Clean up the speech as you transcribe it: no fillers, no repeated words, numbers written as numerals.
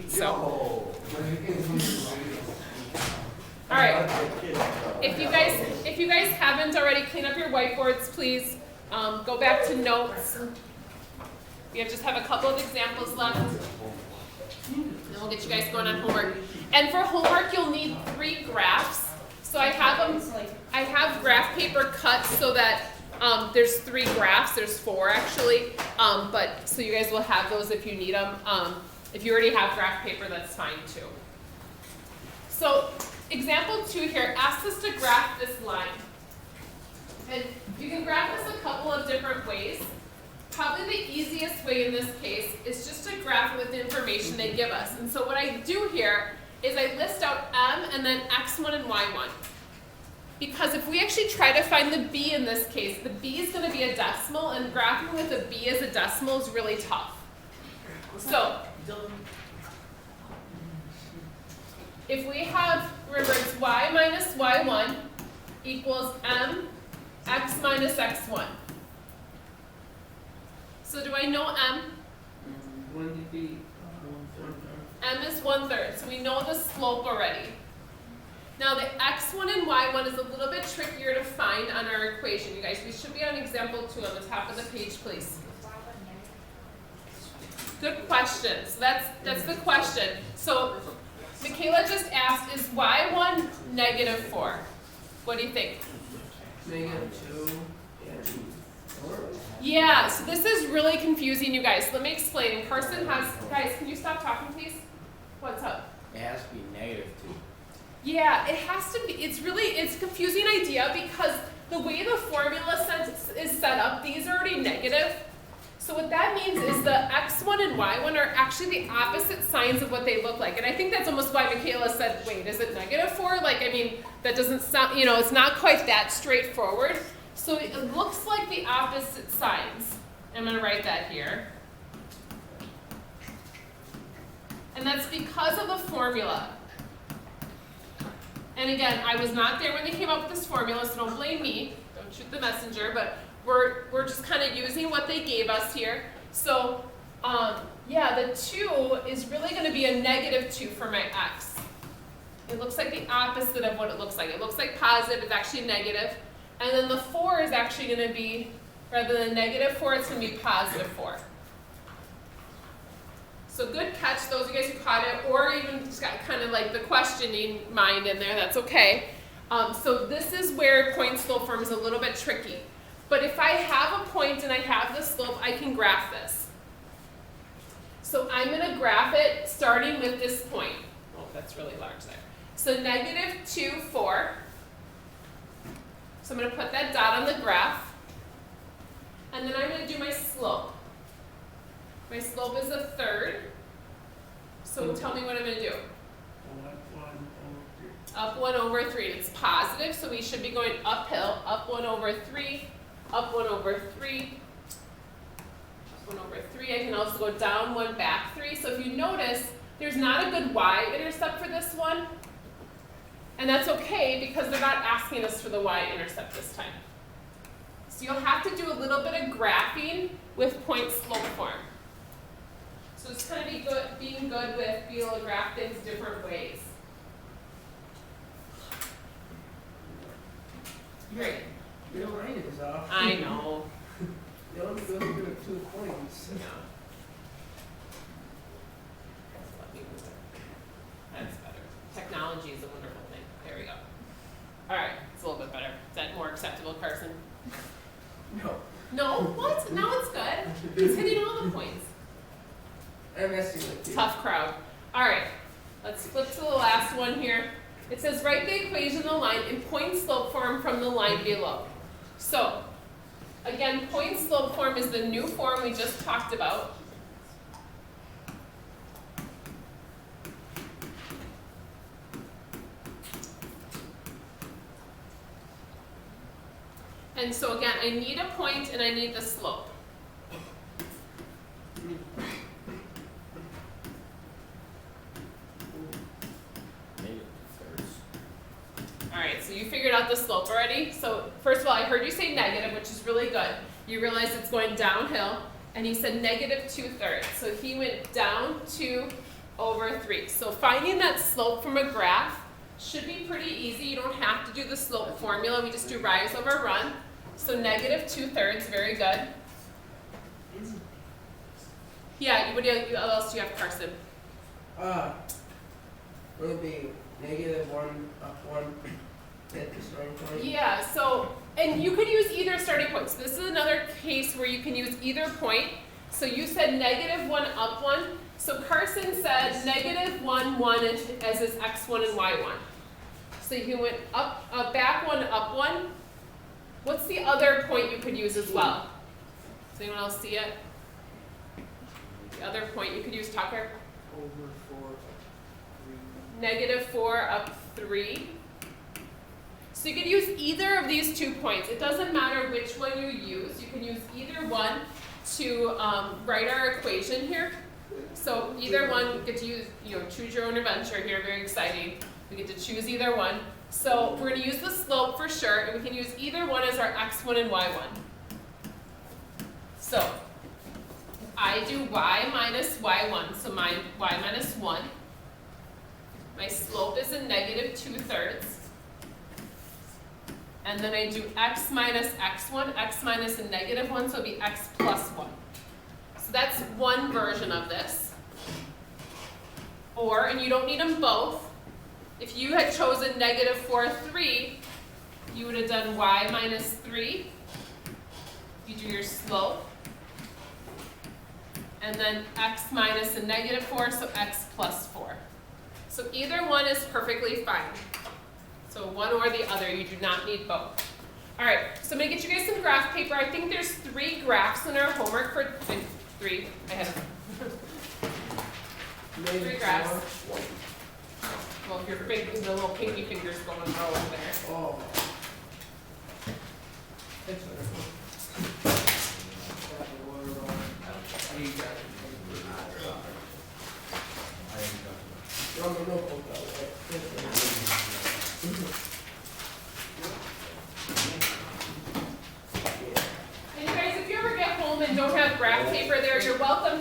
So, all right. If you guys haven't already, clean up your whiteboards, please. Go back to notes. We just have a couple of examples left. And then we'll get you guys going on homework. And for homework, you'll need 3 graphs. So I have graph paper cut so that there's 3 graphs. There's 4 actually. But so you guys will have those if you need them. If you already have graph paper, that's fine too. So example 2 here asks us to graph this line. And you can graph this a couple of different ways. Probably the easiest way in this case is just to graph it with the information they give us. And so what I do here is I list out m and then x1 and y1. Because if we actually try to find the b in this case, the b is going to be a decimal, and graphing with a b as a decimal is really tough. So if we have, remember it's y minus y1 equals m x minus x1. So do I know m? M is 1/3, so we know the slope already. Now the x1 and y1 is a little bit trickier to find on our equation, you guys. We should be on example 2 on the top of the page, please. Good question. So that's the question. So Michaela just asked, is y1 -4? What do you think? -2. Yeah, so this is really confusing, you guys. Let me explain. Carson has, guys, can you stop talking, please? What's up? It has to be -2. Yeah, it has to be. It's a confusing idea because the way the formula is set up, these are already negative. So what that means is the x1 and y1 are actually the opposite signs of what they look like. And I think that's almost why Michaela said, wait, is it -4? Like, I mean, that doesn't sound, it's not quite that straightforward. So it looks like the opposite signs. I'm going to write that here. And that's because of the formula. And again, I was not there when they came up with this formula, so don't blame me. Don't shoot the messenger, but we're just kind of using what they gave us here. So, yeah, the 2 is really going to be a -2 for my x. It looks like the opposite of what it looks like. It looks like positive, it's actually negative. And then the 4 is actually going to be, rather than -4, it's going to be +4. So good catch, those of you guys who caught it, or even just got kind of like the questioning mind in there, that's okay. So this is where point slope form is a little bit tricky. But if I have a point and I have the slope, I can graph this. So I'm going to graph it starting with this point. Oh, that's really large there. So -2, 4. So I'm going to put that dot on the graph. And then I'm going to do my slope. My slope is 1/3. So tell me what I'm going to do. Up 1/3. It's positive, so we should be going uphill. Up 1/3. Up 1/3. Up 1/3. I can also go down 1, back 3. So if you notice, there's not a good y-intercept for this one. And that's okay because they're not asking us for the y-intercept this time. So you'll have to do a little bit of graphing with point slope form. So it's kind of being good with being able to graph things different ways. Great. Your line is off. I know. You only go through 2 points. Yeah. Let me move it. That's better. Technology is a wonderful thing. There we go. All right, it's a little bit better. Is that more acceptable, Carson? No. No? What? No, it's good. It's hitting all the points. I'm messing with you. Tough crowd. All right, let's flip to the last one here. It says write the equation of the line in point slope form from the line below. So, again, point slope form is the new form we just talked about. And so again, I need a point and I need the slope. All right, so you figured out the slope already. So first of all, I heard you say negative, which is really good. You realize it's going downhill. And he said -2/3. So he went down 2 over 3. So finding that slope from a graph should be pretty easy. You don't have to do the slope formula. We just do rise over run. So negative 2/3, very good. Yeah, what else do you have, Carson? It'll be negative 1 up 1 at the starting point. Yeah, so, and you could use either starting point. So this is another case where you can use either point. So you said negative 1 up 1. So Carson said negative 1, 1 as his x1 and y1. So he went up, back 1, up 1. What's the other point you could use as well? Does anyone else see it? The other point you could use, Tucker? Over 4 up 3. Negative 4 up 3. So you could use either of these 2 points. It doesn't matter which one you use. You can use either one to write our equation here. So either one, you get to use, choose your own adventure here, very exciting. We get to choose either one. So we're going to use the slope for sure, and we can use either one as our x1 and y1. So I do y minus y1, so my y minus 1. My slope is a negative 2/3. And then I do x minus x1, x minus a negative 1, so it'll be x plus 1. So that's one version of this. Or, and you don't need them both, if you had chosen negative 4, 3, you would have done y minus 3. You do your slope. And then x minus a negative 4, so x plus 4. So either one is perfectly fine. So one or the other, you do not need both. All right, so I'm gonna get you guys some graph paper. I think there's 3 graphs in our homework for, 3, I have 3 graphs. Well, if you're big, the little pinky fingers going over there. Oh. That's what And you guys, if you ever get home and don't have graph paper there, you're welcome